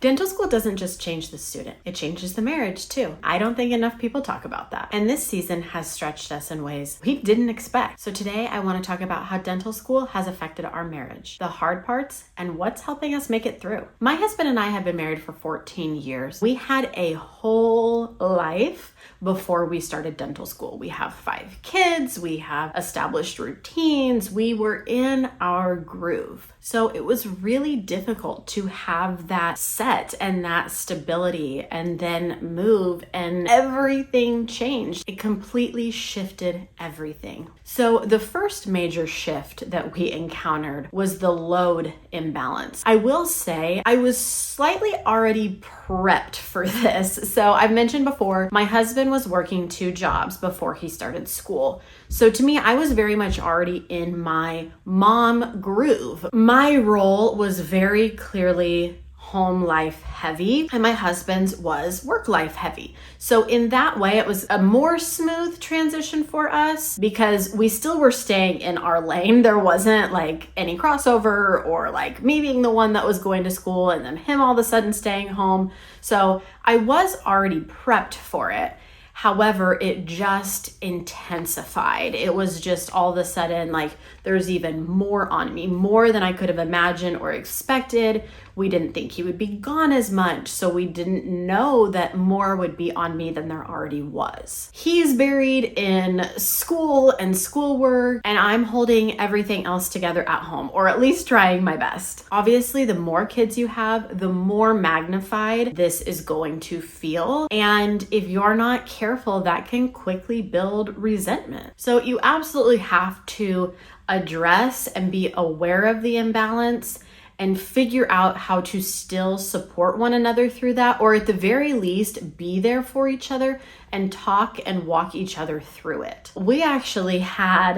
Dental school doesn't just change the student, it changes the marriage too. I don't think enough people talk about that. And this season has stretched us in ways we didn't expect. So today I want to talk about how dental school has affected our marriage, the hard parts, and what's helping us make it through. My husband and I have been married for 14 years. We had a whole life before we started dental school. We have 5 kids, we have established routines, we were in our groove. So it was really difficult to have that set and that stability and then move, and everything changed. It completely shifted everything. So the first major shift that we encountered was the load imbalance. I will say I was slightly already prepped for this. So I've mentioned before, my husband was working 2 jobs before he started school. So to me, I was very much already in my mom groove. My role was very clearly home life heavy, and my husband's was work life heavy. So in that way, it was a more smooth transition for us because we still were staying in our lane. There wasn't like any crossover or like me being the one that was going to school and then him all of a sudden staying home. So I was already prepped for it. However, it just intensified. It was just all of a sudden like there's even more on me, more than I could have imagined or expected. We didn't think he would be gone as much, so we didn't know that more would be on me than there already was. He's buried in school and schoolwork, and I'm holding everything else together at home, or at least trying my best. Obviously, the more kids you have, the more magnified this is going to feel. And if you're not careful, that can quickly build resentment. So you absolutely have to address and be aware of the imbalance and figure out how to still support one another through that, or at the very least, be there for each other and talk and walk each other through it. We actually had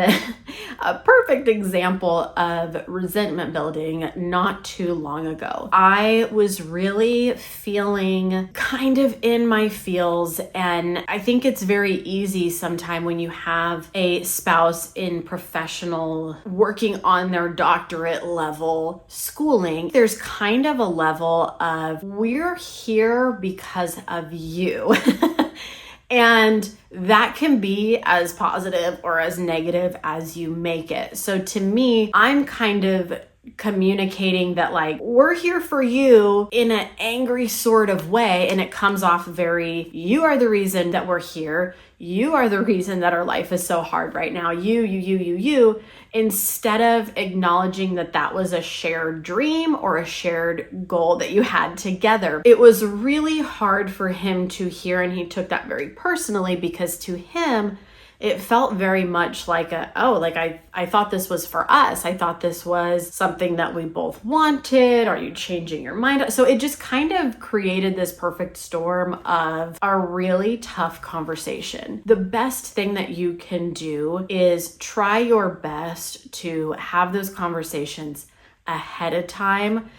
a perfect example of resentment building not too long ago. I was really feeling kind of in my feels, and I think it's very easy sometimes when you have a spouse in professional, working on their doctorate level schooling, there's kind of a level of, we're here because of you. And that can be as positive or as negative as you make it. So to me, I'm kind of communicating that like, we're here for you in an angry sort of way. And it comes off very, you are the reason that we're here. You are the reason that our life is so hard right now. You. Instead of acknowledging that that was a shared dream or a shared goal that you had together. It was really hard for him to hear, and he took that very personally because to him, it felt very much like I thought this was for us. I thought this was something that we both wanted. Are you changing your mind? So it just kind of created this perfect storm of a really tough conversation. The best thing that you can do is try your best to have those conversations ahead of time,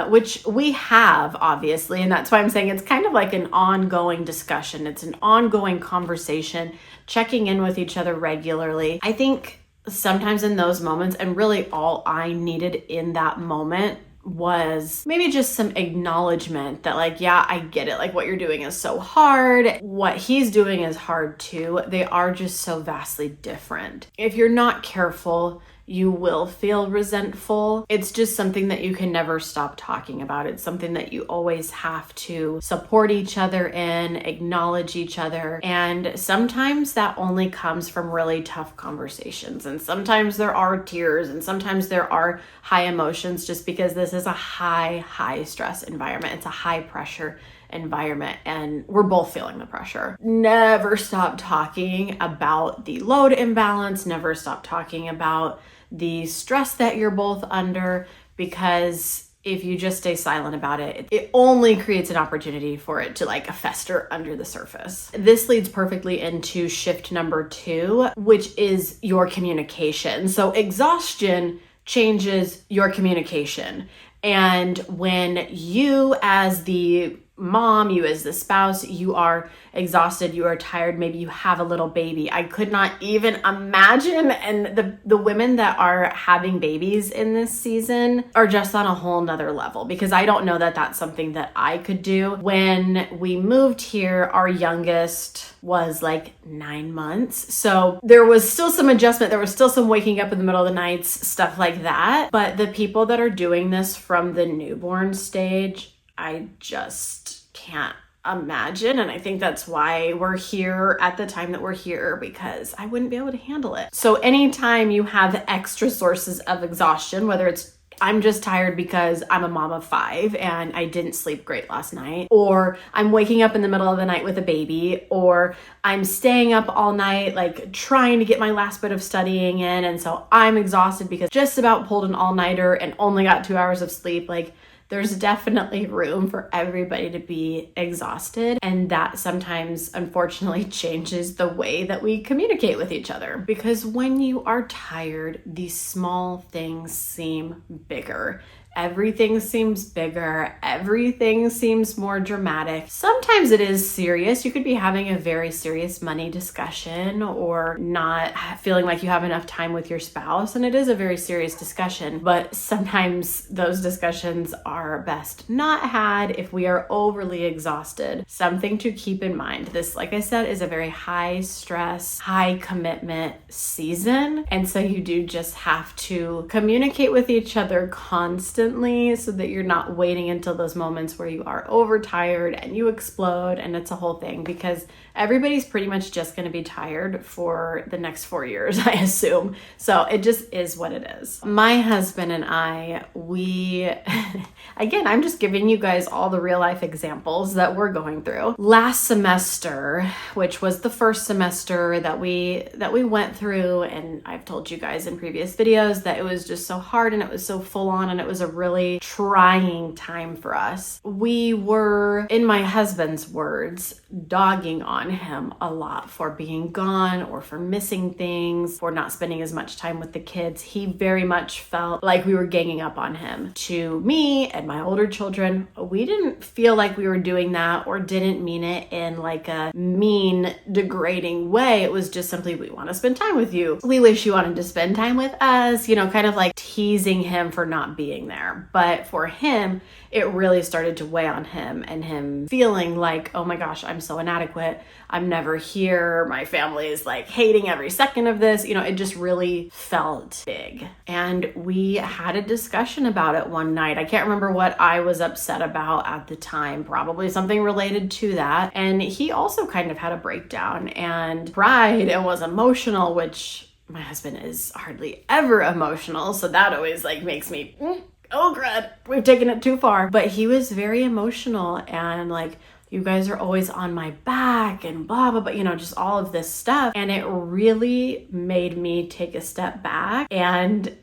which we have, obviously. And that's why I'm saying it's kind of like an ongoing discussion. It's an ongoing conversation, checking in with each other regularly. I think sometimes in those moments, and really all I needed in that moment was maybe just some acknowledgement that like, yeah, I get it. Like what you're doing is so hard. What he's doing is hard too. They are just so vastly different. If you're not careful, you will feel resentful. It's just something that you can never stop talking about. It's something that you always have to support each other in, acknowledge each other. And sometimes that only comes from really tough conversations. And sometimes there are tears, and sometimes there are high emotions, just because this is a high stress environment. It's a high pressure environment, and we're both feeling the pressure. Never stop talking about the load imbalance. Never stop talking about the stress that you're both under, because if you just stay silent about it, it only creates an opportunity for it to like fester under the surface. This leads perfectly into shift number 2, which is your communication. So exhaustion changes your communication. And when you, as the mom, you as the spouse, you are exhausted, you are tired, maybe you have a little baby. I could not even imagine. And the women that are having babies in this season are just on a whole nother level, because I don't know that that's something that I could do. When we moved here, our youngest was like 9 months. So there was still some adjustment. There was still some waking up in the middle of the nights, stuff like that. But the people that are doing this from the newborn stage, I just can't imagine. And I think that's why we're here at the time that we're here, because I wouldn't be able to handle it. So anytime you have extra sources of exhaustion, whether it's I'm just tired because I'm a mom of 5 and I didn't sleep great last night, or I'm waking up in the middle of the night with a baby, or I'm staying up all night like trying to get my last bit of studying in, and so I'm exhausted because just about pulled an all-nighter and only got 2 hours of sleep. Like, there's definitely room for everybody to be exhausted. And that sometimes, unfortunately, changes the way that we communicate with each other. Because when you are tired, these small things seem bigger. Everything seems bigger. Everything seems more dramatic. Sometimes it is serious. You could be having a very serious money discussion or not feeling like you have enough time with your spouse, and it is a very serious discussion. But sometimes those discussions are best not had if we are overly exhausted. Something to keep in mind. This, like I said, is a very high stress, high commitment season. And so you do just have to communicate with each other constantly, so that you're not waiting until those moments where you are overtired and you explode and it's a whole thing, because everybody's pretty much just going to be tired for the next 4 years, I assume. So it just is what it is. My husband and I, again, I'm just giving you guys all the real life examples that we're going through. Last semester, which was the first semester that we went through, and I've told you guys in previous videos that it was just so hard and it was so full on and it was a really trying time for us. We were, in my husband's words, dogging on him a lot for being gone or for missing things, for not spending as much time with the kids. He very much felt like we were ganging up on him. To me and my older children, we didn't feel like we were doing that or didn't mean it in like a mean, degrading way. It was just simply, we want to spend time with you. We wish you wanted to spend time with us, kind of like teasing him for not being there. But for him, it really started to weigh on him, and him feeling like, oh my gosh, I'm so inadequate. I'm never here. My family is like hating every second of this. It just really felt big. And we had a discussion about it one night. I can't remember what I was upset about at the time, probably something related to that. And he also kind of had a breakdown and cried and was emotional, which my husband is hardly ever emotional. So that always like makes me, oh crud, we've taken it too far. But he was very emotional and like, you guys are always on my back and blah, blah, blah, just all of this stuff. And it really made me take a step back and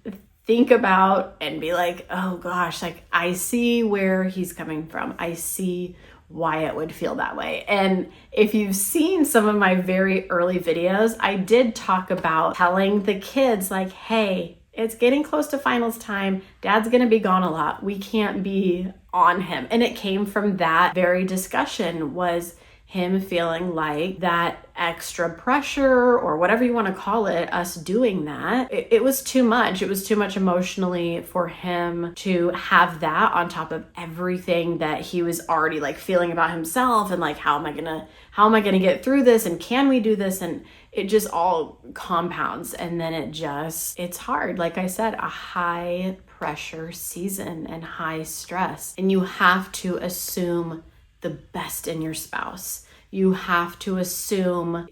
think about and be like, oh gosh, like I see where he's coming from. I see why it would feel that way. And if you've seen some of my very early videos, I did talk about telling the kids like, hey, it's getting close to finals time. Dad's going to be gone a lot. We can't be on him. And it came from that very discussion, was him feeling like that extra pressure, or whatever you want to call it, us doing that, it was too much. It was too much emotionally for him to have that on top of everything that he was already like feeling about himself, and like, how am I gonna get through this, and can we do this? And it just all compounds, and then it's hard. Like I said, a high pressure season and high stress, and you have to assume the best in your spouse. You have to assume,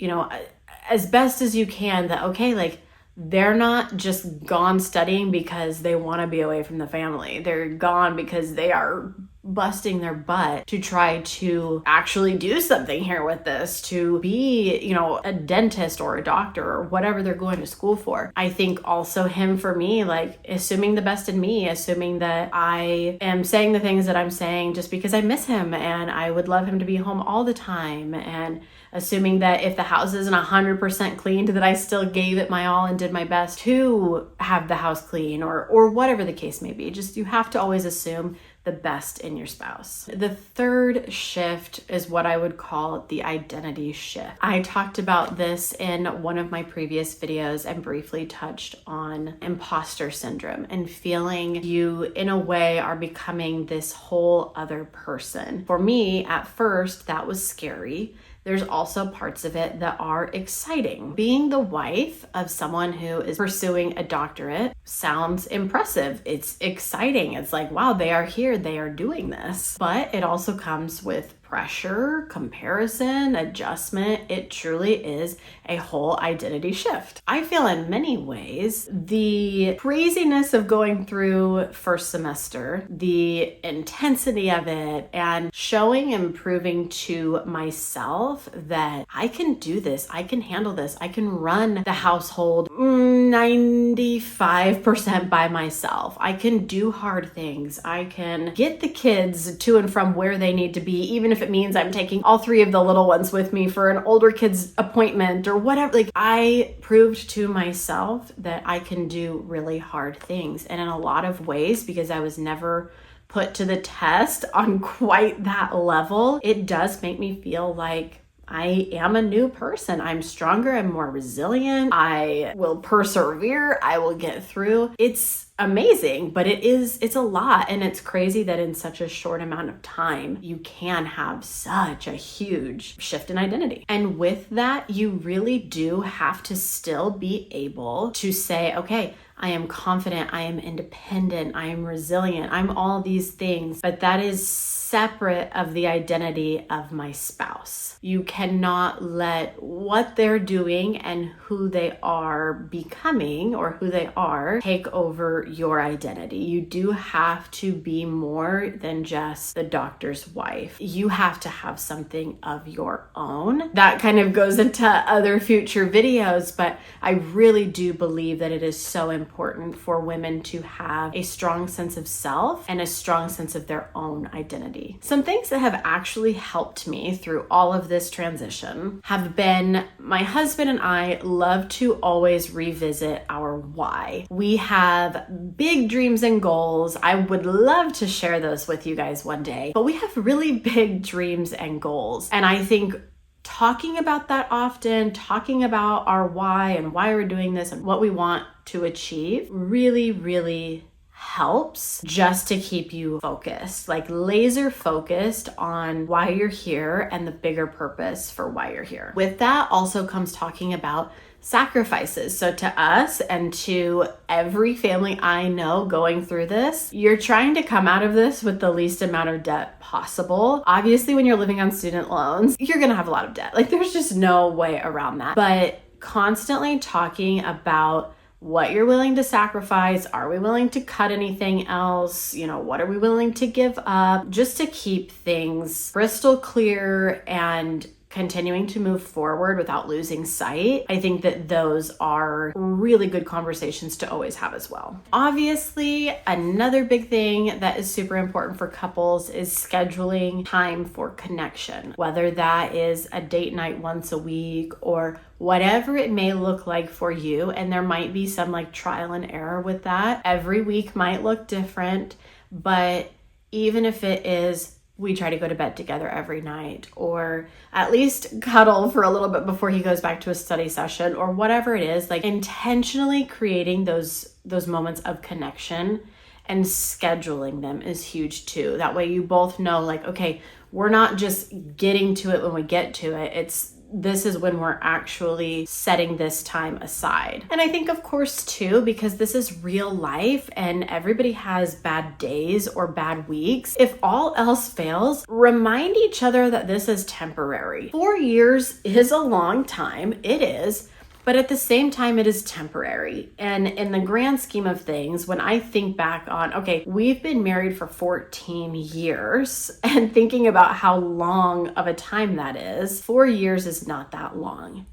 as best as you can, that, okay, like they're not just gone studying because they want to be away from the family. They're gone because they are busting their butt to try to actually do something here with this, to be, a dentist or a doctor or whatever they're going to school for. I think also him, for me, like assuming the best in me, assuming that I am saying the things that I'm saying just because I miss him and I would love him to be home all the time, and assuming that if the house isn't 100% cleaned, that I still gave it my all and did my best to have the house clean, or whatever the case may be. Just, you have to always assume the best in your spouse. The third shift is what I would call the identity shift. I talked about this in one of my previous videos and briefly touched on imposter syndrome and feeling you in a way are becoming this whole other person. For me, at first, that was scary. There's also parts of it that are exciting. Being the wife of someone who is pursuing a doctorate sounds impressive. It's exciting. It's like, wow, they are here, they are doing this. But it also comes with pressure, comparison, adjustment. It truly is a whole identity shift. I feel in many ways the craziness of going through first semester, the intensity of it, and showing and proving to myself that I can do this, I can handle this, I can run the household 95% by myself. I can do hard things. I can get the kids to and from where they need to be, even if it means I'm taking all three of the little ones with me for an older kid's appointment or whatever. Like, I proved to myself that I can do really hard things. And in a lot of ways, because I was never put to the test on quite that level, it does make me feel like I am a new person. I'm stronger, I'm more resilient, I will persevere, I will get through. It's amazing, but it's a lot, and it's crazy that in such a short amount of time, you can have such a huge shift in identity. And with that, you really do have to still be able to say, okay, I am confident, I am independent, I am resilient, I'm all these things, but that is separate of the identity of my spouse. You cannot let what they're doing and who they are becoming or who they are take over your identity. You do have to be more than just the doctor's wife. You have to have something of your own. That kind of goes into other future videos, but I really do believe that it is so important for women to have a strong sense of self and a strong sense of their own identity. Some things that have actually helped me through all of this transition have been my husband and I love to always revisit our why. We have big dreams and goals. I would love to share those with you guys one day, but we have really big dreams and goals. And I think talking about that often, talking about our why and why we're doing this and what we want to achieve really, really helps just to keep you focused, like laser focused on why you're here and the bigger purpose for why you're here. With that also comes talking about sacrifices. So to us and to every family I know going through this, you're trying to come out of this with the least amount of debt possible. Obviously, when you're living on student loans, you're going to have a lot of debt. Like, there's just no way around that. But constantly talking about what you're willing to sacrifice. Are we willing to cut anything else? What are we willing to give up? Just to keep things crystal clear and continuing to move forward without losing sight. I think that those are really good conversations to always have as well. Obviously, another big thing that is super important for couples is scheduling time for connection, whether that is a date night once a week or whatever it may look like for you. And there might be some like trial and error with that. Every week might look different, but even if it is we try to go to bed together every night, or at least cuddle for a little bit before he goes back to a study session, or whatever it is, like intentionally creating those moments of connection and scheduling them is huge too. That way you both know, like, okay, we're not just getting to it when we get to it. This is when we're actually setting this time aside. And I think, of course, too, because this is real life and everybody has bad days or bad weeks, if all else fails, remind each other that this is temporary. 4 years is a long time. It is. But at the same time, it is temporary. And in the grand scheme of things, when I think back on, okay, we've been married for 14 years and thinking about how long of a time that is, 4 years is not that long.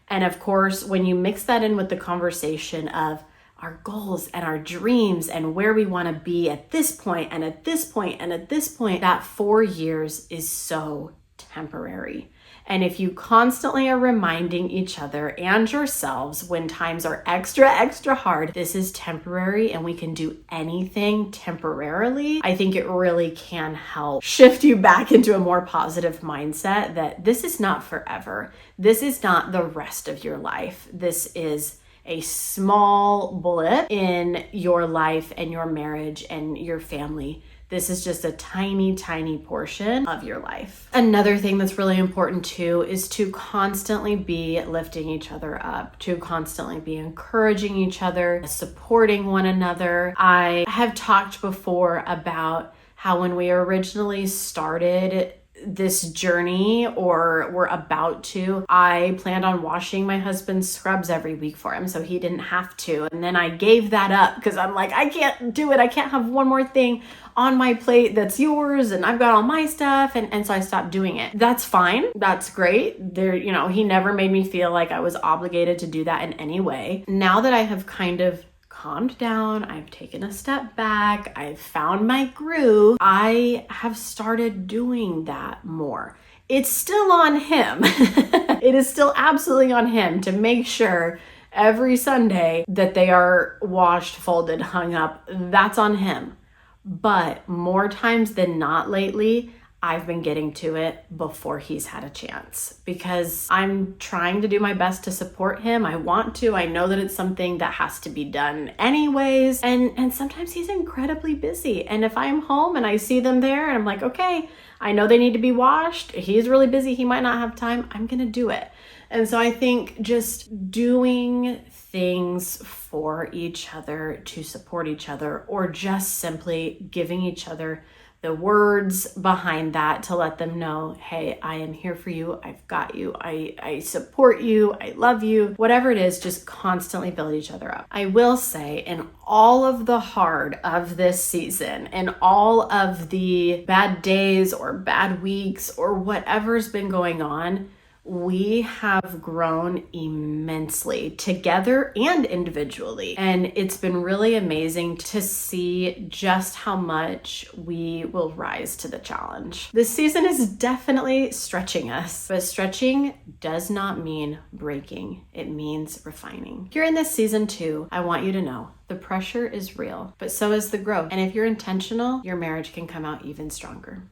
And of course, when you mix that in with the conversation of our goals and our dreams and where we want to be at this point and at this point and at this point, that 4 years is so temporary. And if you constantly are reminding each other and yourselves when times are extra hard, this is temporary and we can do anything temporarily, I think it really can help shift you back into a more positive mindset that this is not forever. This is not the rest of your life. This is a small blip in your life and your marriage and your family. This is just a tiny portion of your life. Another thing that's really important too is to constantly be lifting each other up, to constantly be encouraging each other, supporting one another. I have talked before about how when we originally started this journey, or were about to, I planned on washing my husband's scrubs every week for him so he didn't have to. And then I gave that up because I'm like, I can't do it. I can't have one more thing on my plate that's yours and I've got all my stuff. And so I stopped doing it. That's fine. That's great. He never made me feel like I was obligated to do that in any way. Now that I have kind of calmed down, I've taken a step back, I've found my groove, I have started doing that more. It's still on him. It is still absolutely on him to make sure every Sunday that they are washed, folded, hung up. That's on him. But more times than not lately, I've been getting to it before he's had a chance because I'm trying to do my best to support him. I want to. I know that it's something that has to be done anyways. And sometimes he's incredibly busy. And if I'm home and I see them there and I'm like, okay, I know they need to be washed. He's really busy. He might not have time. I'm going to do it. And so I think just doing things for each other to support each other, or just simply giving each other the words behind that to let them know, hey, I am here for you. I've got you. I support you. I love you. Whatever it is, just constantly build each other up. I will say, in all of the hard of this season and all of the bad days or bad weeks or whatever's been going on, we have grown immensely together and individually. And it's been really amazing to see just how much we will rise to the challenge. This season is definitely stretching us, but stretching does not mean breaking. It means refining. Here in this season too, I want you to know the pressure is real, but so is the growth. And if you're intentional, your marriage can come out even stronger.